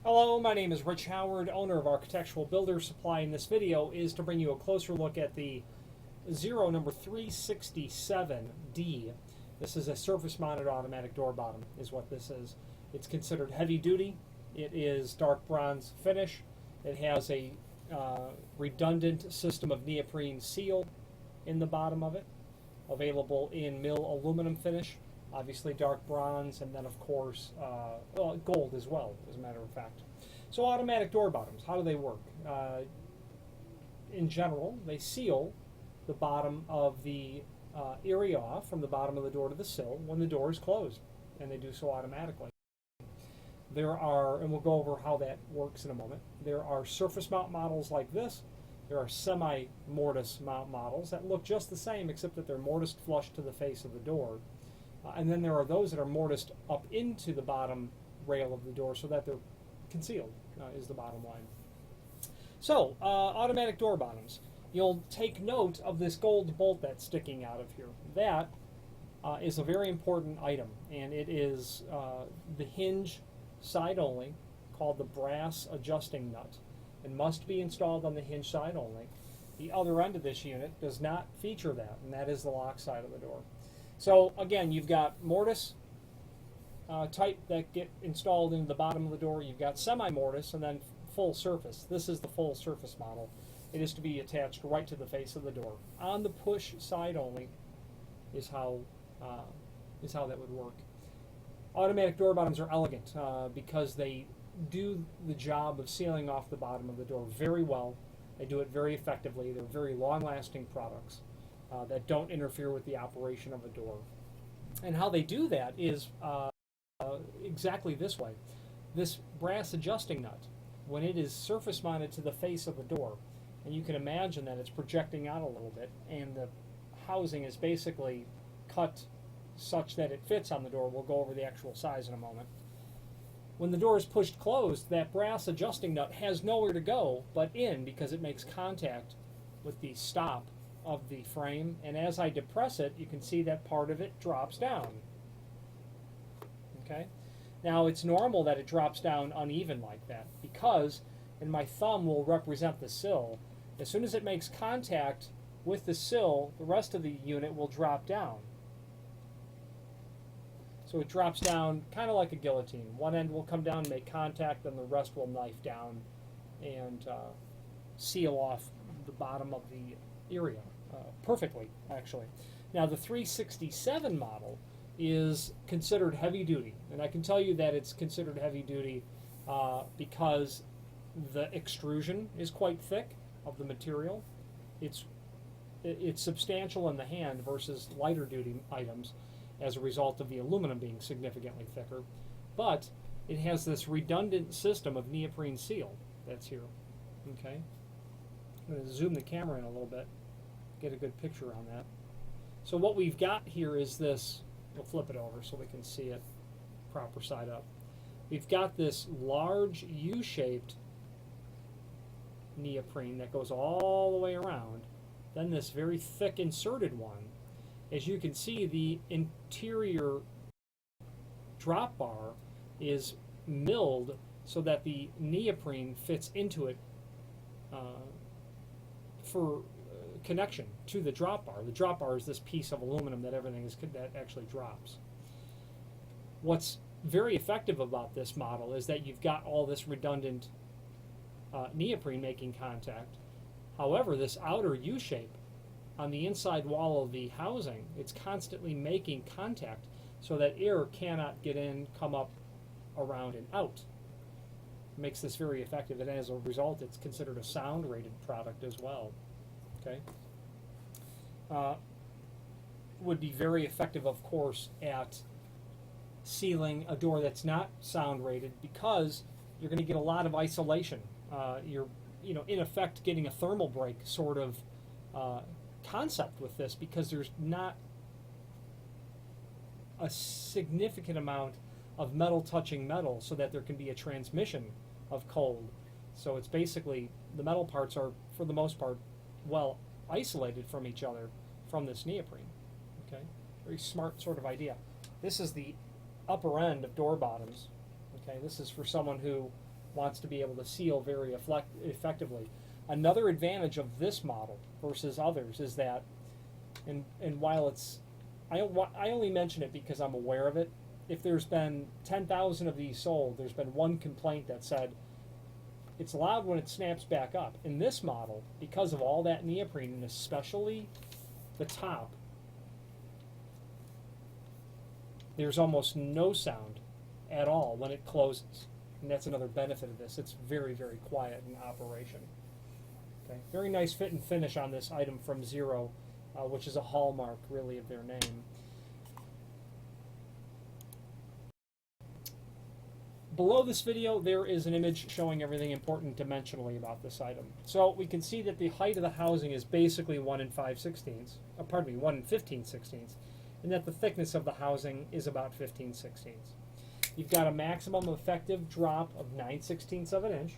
Hello, my name is Rich Howard, owner of Architectural Builder Supply. In this video is to bring you a closer look at the Zero number 367D. This is a surface-mounted automatic door bottom, is what this is. It's considered heavy duty. It is dark bronze finish. It has a redundant system of neoprene seal in the bottom of it, available in mill aluminum finish. Obviously dark bronze, and then of course gold as well, as a matter of fact. So automatic door bottoms, how do they work? In general, they seal the bottom of the area off from the bottom of the door to the sill when the door is closed, and they do so automatically. There are, and we'll go over how that works in a moment, there are surface mount models like this. There are semi-mortise mount models that look just the same, except that they're mortised flush to the face of the door. And then there are those that are mortised up into the bottom rail of the door so that they're concealed, is the bottom line. So, automatic door bottoms. You'll take note of this gold bolt that's sticking out of here. That is a very important item, and it is the hinge side only, called the brass adjusting nut, and must be installed on the hinge side only. The other end of this unit does not feature that, and that is the lock side of the door. So again, you've got mortise type that get installed into the bottom of the door. You've got semi-mortise, and then full surface. This is the full surface model. It is to be attached right to the face of the door. On the push side only is how that would work. Automatic door bottoms are elegant because they do the job of sealing off the bottom of the door very well. They do it very effectively. They're very long-lasting products that don't interfere with the operation of a door. And how they do that is exactly this way. This brass adjusting nut, when it is surface mounted to the face of the door, and you can imagine that it's projecting out a little bit, and the housing is basically cut such that it fits on the door. We'll go over the actual size in a moment. When the door is pushed closed, that brass adjusting nut has nowhere to go but in, because it makes contact with the stop of the frame, and as I depress it, you can see that part of it drops down. Okay? Now it's normal that it drops down uneven like that, because, and my thumb will represent the sill, as soon as it makes contact with the sill, the rest of the unit will drop down. So it drops down kind of like a guillotine. One end will come down and make contact, then the rest will knife down and seal off the bottom of the area perfectly, actually. Now the 367 model is considered heavy duty, and I can tell you that it's considered heavy duty because the extrusion is quite thick of the material. It's substantial in the hand versus lighter duty items as a result of the aluminum being significantly thicker, but it has this redundant system of neoprene seal that's here. Okay, I'm going to zoom the camera in a little bit, get a good picture on that. So what we've got here is this, we'll flip it over so we can see it proper side up. We've got this large U-shaped neoprene that goes all the way around, then this very thick inserted one. As you can see, the interior drop bar is milled so that the neoprene fits into it for connection to the drop bar. The drop bar is this piece of aluminum that everything is that actually drops. What's very effective about this model is that you've got all this redundant neoprene making contact. However, this outer U-shape on the inside wall of the housing, it's constantly making contact so that air cannot get in, come up, around, and out. It makes this very effective, and as a result, it's considered a sound-rated product as well. Okay, would be very effective, of course, at sealing a door that's not sound-rated, because you're going to get a lot of isolation. You're, in effect, getting a thermal break sort of concept with this, because there's not a significant amount of metal touching metal so that there can be a transmission of cold. So it's basically, the metal parts are, for the most part, well isolated from each other from this neoprene. Okay, very smart sort of idea. This is the upper end of door bottoms. Okay, this is for someone who wants to be able to seal very effectively. Another advantage of this model versus others is that, and while it's, I only mention it because I'm aware of it. If there's been 10,000 of these sold, there's been one complaint that said it's loud when it snaps back up. In this model, because of all that neoprene, and especially the top, there's almost no sound at all when it closes. And that's another benefit of this. It's very, very quiet in operation. Okay. Very nice fit and finish on this item from Zero, which is a hallmark, really, of their name. Below this video, there is an image showing everything important dimensionally about this item. So we can see that the height of the housing is basically 1 and 5/16, 1 and 15/16, and that the thickness of the housing is about 15/16. You've got a maximum effective drop of 9/16 of an inch.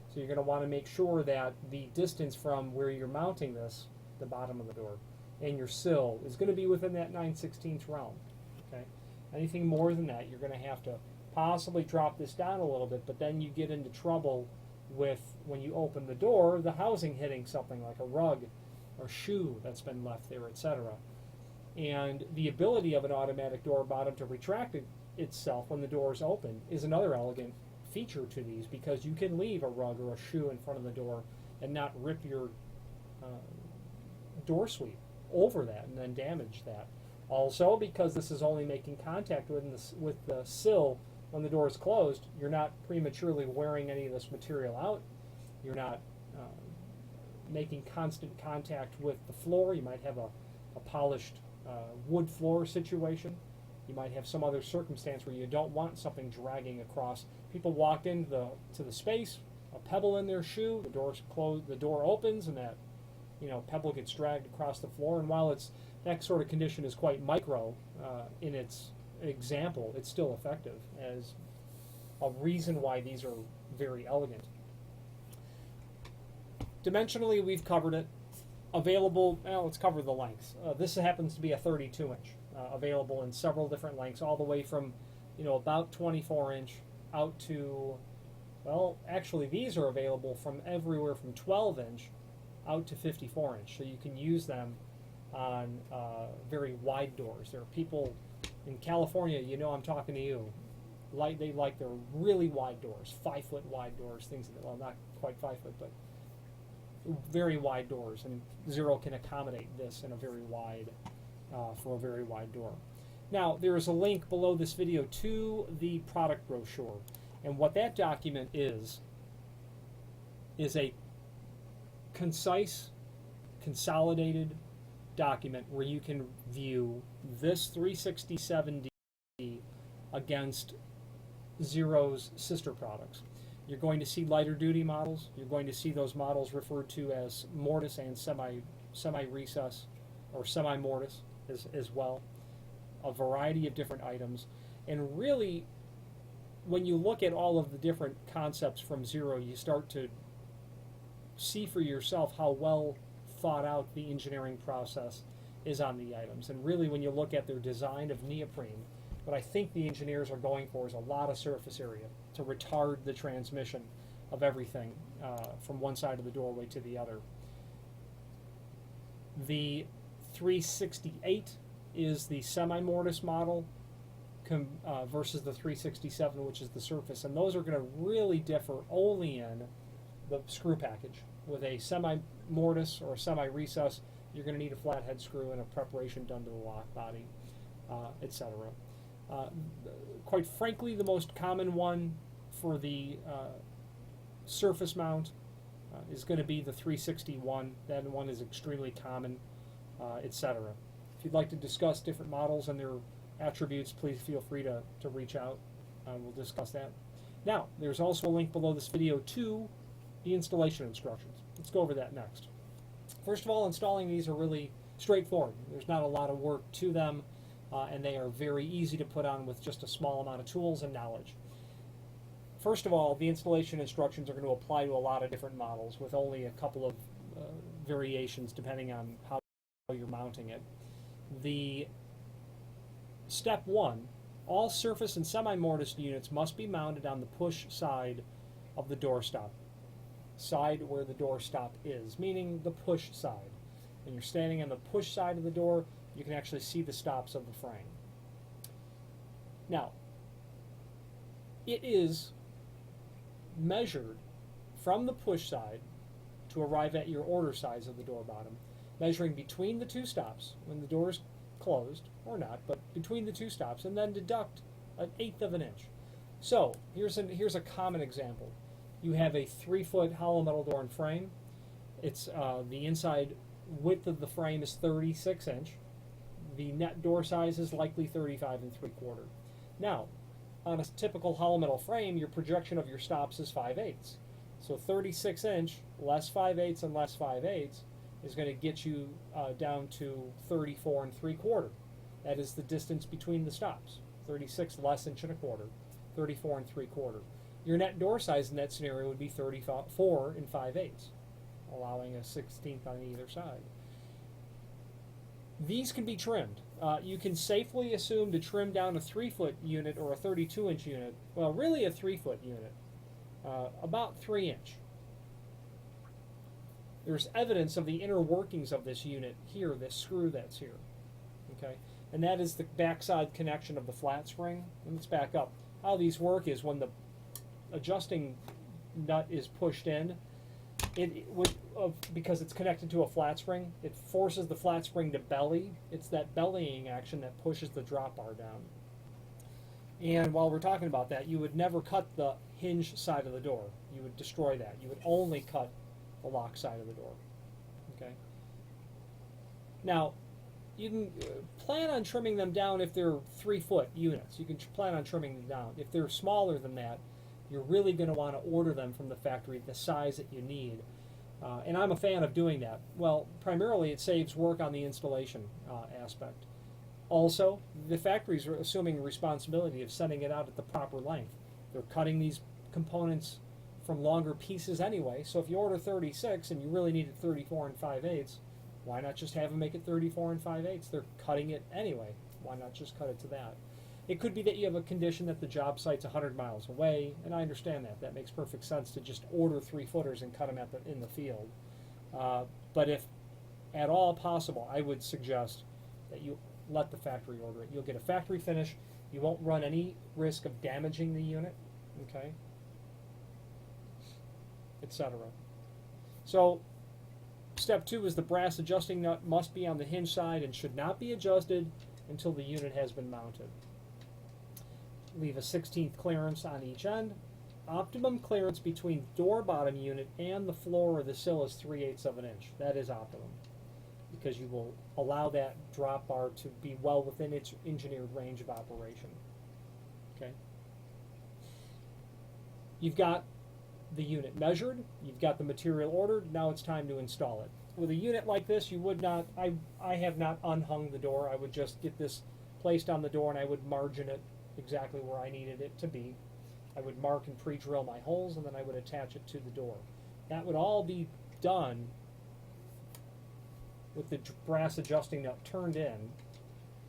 So you're going to want to make sure that the distance from where you're mounting this, the bottom of the door, and your sill is going to be within that 9/16 realm. Okay? Anything more than that, you're going to have to possibly drop this down a little bit, but then you get into trouble with, when you open the door, the housing hitting something like a rug or shoe that's been left there, etc. And the ability of an automatic door bottom to retract itself when the door is open is another elegant feature to these, because you can leave a rug or a shoe in front of the door and not rip your door sweep over that and then damage that. Also, because this is only making contact with the sill when the door is closed, you're not prematurely wearing any of this material out. You're not making constant contact with the floor. You might have a polished wood floor situation. You might have some other circumstance where you don't want something dragging across. People walked into the space, a pebble in their shoe, the door's closed, the door opens, and that pebble gets dragged across the floor. And while that sort of condition is quite micro in its example, it's still effective as a reason why these are very elegant. Dimensionally, we've covered it. Available, let's cover the lengths. This happens to be a 32-inch, available in several different lengths, all the way from about 24-inch out to, well, actually these are available from everywhere from 12-inch out to 54-inch, so you can use them on very wide doors. There are people in California, I'm talking to you, they like their really wide doors, 5-foot wide doors, things that, well, not quite 5 foot, but very wide doors, and Zero can accommodate this in a very wide, for a very wide door. Now, there is a link below this video to the product brochure, and what that document is a concise, consolidated document where you can view this 367D against Zero's sister products. You're going to see lighter duty models. You're going to see those models referred to as mortise and semi-recess or semi-mortise as well. A variety of different items. And really, when you look at all of the different concepts from Zero, you start to see for yourself how well thought out the engineering process is on the items. And really, when you look at their design of neoprene, what I think the engineers are going for is a lot of surface area to retard the transmission of everything from one side of the doorway to the other. The 368 is the semi-mortise model versus the 367, which is the surface. And those are going to really differ only in the screw package. With a semi-mortise or a semi-recess, you're going to need a flathead screw and a preparation done to the lock body, etc. Quite frankly, the most common one for the surface mount is going to be the 361. That one is extremely common, etc. If you'd like to discuss different models and their attributes, please feel free to reach out. We'll discuss that. Now, there's also a link below this video to the installation instructions. Let's go over that next. First of all, installing these are really straightforward. There's not a lot of work to them, and they are very easy to put on with just a small amount of tools and knowledge. First of all, the installation instructions are going to apply to a lot of different models with only a couple of variations depending on how you're mounting it. The step one, all surface and semi-mortise units must be mounted on the push side of the doorstop, side where the doorstop is, meaning the push side. When you're standing on the push side of the door, you can actually see the stops of the frame. Now, it is measured from the push side to arrive at your order size of the door bottom, measuring between the two stops when the door is closed, or not, but between the two stops, and then deduct 1/8 of an inch. So here's a common example. You have a 3-foot hollow metal door and frame. It's the inside width of the frame is 36 inch. The net door size is likely 35 3/4. Now, on a typical hollow metal frame, your projection of your stops is 5/8. So 36 inch less 5/8 and less 5/8 is going to get you down to 34 3/4. That is the distance between the stops. 36 less inch and a quarter, 34 3/4. Your net door size in that scenario would be 34 5/8, allowing a 1/16 on either side. These can be trimmed. You can safely assume to trim down a 3-foot unit or a 32-inch unit, well, really a 3-foot unit, about 3 inch. There's evidence of the inner workings of this unit here, this screw that's here. Okay, and that is the backside connection of the flat spring. And let's back up. How these work is when the adjusting nut is pushed in, because it's connected to a flat spring, it forces the flat spring to belly. It's that bellying action that pushes the drop bar down. And while we're talking about that, you would never cut the hinge side of the door. You would destroy that. You would only cut the lock side of the door. Okay. Now, you can plan on trimming them down if they're 3-foot units. You can plan on trimming them down. If they're smaller than that, you're really going to want to order them from the factory the size that you need. And I'm a fan of doing that. Well, primarily it saves work on the installation aspect. Also, the factories are assuming responsibility of sending it out at the proper length. They're cutting these components from longer pieces anyway, so if you order 36 and you really need it 34 5/8, why not just have them make it 34 5/8? They're cutting it anyway. Why not just cut it to that? It could be that you have a condition that the job site's 100 miles away, and I understand that. That makes perfect sense to just order 3-footers and cut them in the field. But if at all possible, I would suggest that you let the factory order it. You'll get a factory finish. You won't run any risk of damaging the unit, okay, etc. So step 2 is the brass adjusting nut must be on the hinge side and should not be adjusted until the unit has been mounted. Leave a 1/16 clearance on each end. Optimum clearance between door bottom unit and the floor or the sill is 3/8 of an inch. That is optimum, because you will allow that drop bar to be well within its engineered range of operation. Okay. You've got the unit measured, you've got the material ordered, now it's time to install it. With a unit like this, you would not, I have not unhung the door. I would just get this placed on the door and I would margin it exactly where I needed it to be. I would mark and pre-drill my holes, and then I would attach it to the door. That would all be done with the brass adjusting nut turned in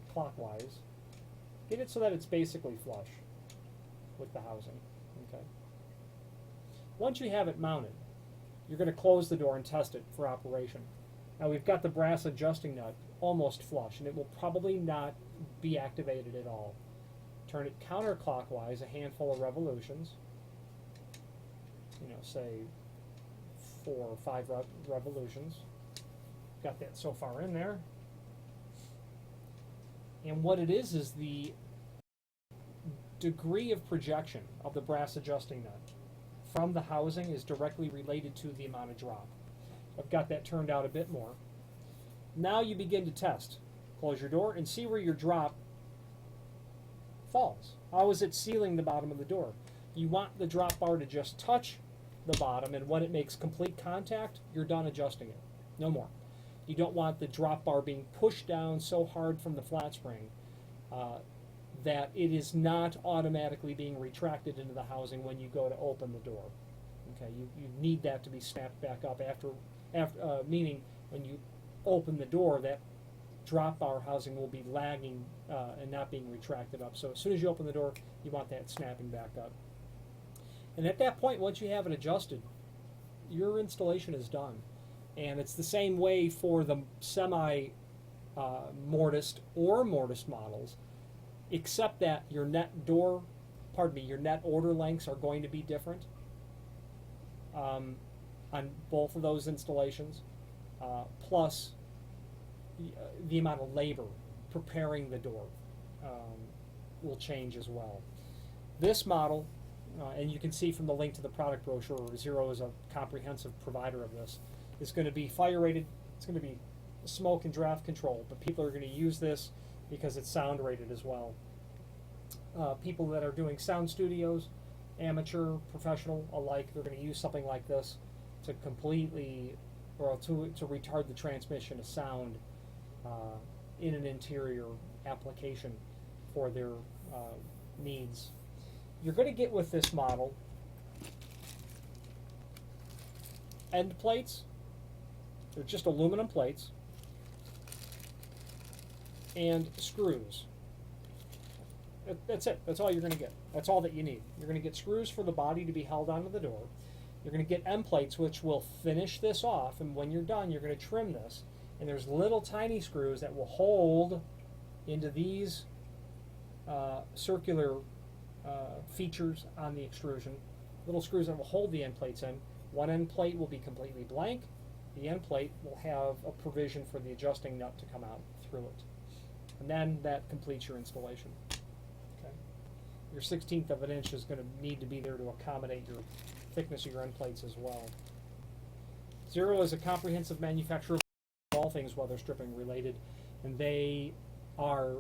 clockwise. Get it so that it's basically flush with the housing. Okay. Once you have it mounted, you're going to close the door and test it for operation. Now we've got the brass adjusting nut almost flush, and it will probably not be activated at all. Turn it counterclockwise a handful of revolutions, say 4 or 5 revolutions. Got that so far in there. And what it is the degree of projection of the brass adjusting nut from the housing is directly related to the amount of drop. I've got that turned out a bit more. Now you begin to test. Close your door and see where your drop falls. How is it sealing the bottom of the door? You want the drop bar to just touch the bottom, and when it makes complete contact, you're done adjusting it. No more. You don't want the drop bar being pushed down so hard from the flat spring that it is not automatically being retracted into the housing when you go to open the door. Okay, you need that to be snapped back up after meaning when you open the door, that drop bar housing will be lagging and not being retracted up. So as soon as you open the door, you want that snapping back up. And at that point, once you have it adjusted, your installation is done. And it's the same way for the semi-mortised or mortised models, except that your net order lengths are going to be different on both of those installations, plus the amount of labor preparing the door will change as well. This model, and you can see from the link to the product brochure, Zero is a comprehensive provider of this. It's going to be fire rated, it's going to be smoke and draft controlled, but people are going to use this because it's sound rated as well. People that are doing sound studios, amateur, professional alike, they're going to use something like this to completely, or to retard the transmission of sound in an interior application for their needs. You're going to get with this model end plates. They're just aluminum plates and screws. That's it. That's all you're going to get. That's all that you need. You're going to get screws for the body to be held onto the door. You're going to get end plates, which will finish this off, and when you're done, you're going to trim this. And there's little tiny screws that will hold into these circular features on the extrusion. Little screws that will hold the end plates in. One end plate will be completely blank. The end plate will have a provision for the adjusting nut to come out through it. And then that completes your installation. Okay. Your 1/16 of an inch is going to need to be there to accommodate your thickness of your end plates as well. Zero is a comprehensive manufacturer of all things weather stripping related, and they are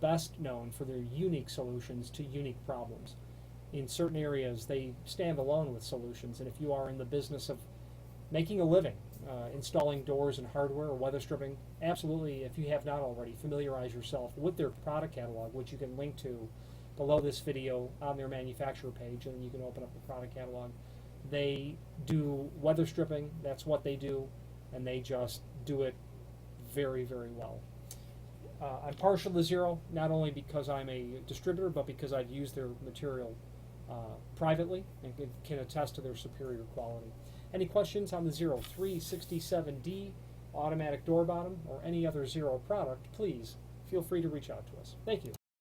best known for their unique solutions to unique problems. In certain areas, they stand alone with solutions, and if you are in the business of making a living, installing doors and hardware or weather stripping, absolutely, if you have not already, familiarize yourself with their product catalog, which you can link to below this video on their manufacturer page, and then you can open up the product catalog. They do weather stripping, that's what they do, and they just do it very, very well. I'm partial to Zero, not only because I'm a distributor, but because I've used their material privately and can attest to their superior quality. Any questions on the Zero 367D automatic door bottom or any other Zero product, please feel free to reach out to us. Thank you.